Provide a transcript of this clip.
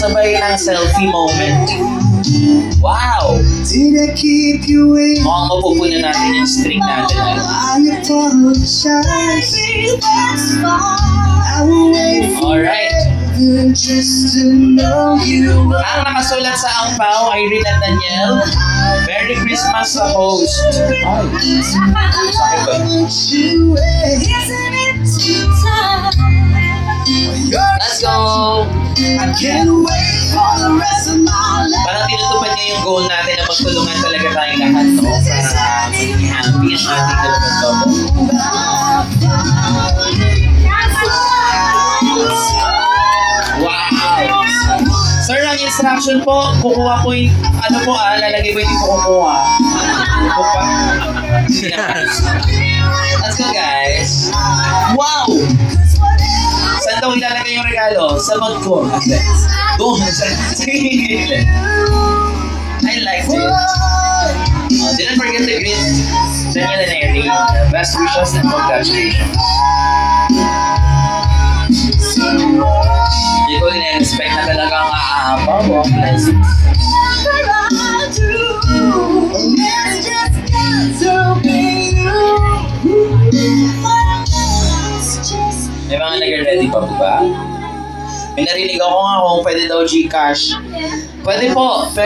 sabay ng selfie moment. Wow! Did I keep you waiting? Mukhang mapupunan natin yung string natin. I apologize. I will wait Alright. forever just to know you. Ang nakasulat sa angpaw ay Rina Daniel. Merry Christmas sa host. Ay, sakit ba? Let's go! I can't wait for the rest of my life. Parang tinutupad niya yung goal natin na magtulungan talaga tayong lahat, no? Para maging happy ang ating dalagang lobo. Wow! Sir, ang instruction po, kukuha po yung, lalagay po yung kukuha. Let's go, guys. Wow! Saan daw ilalagay yung regalo? Sa bag ko. Doon, sa gilid. I like it. Didn't forget to greet Daniel and Erin. Best wishes and congratulations. Hindi ko ina-expect na talagang aapaw mo. Blessings. May mga nag-ready pa po ba? May narinig ako nga kung pwede daw Gcash. Pwede po.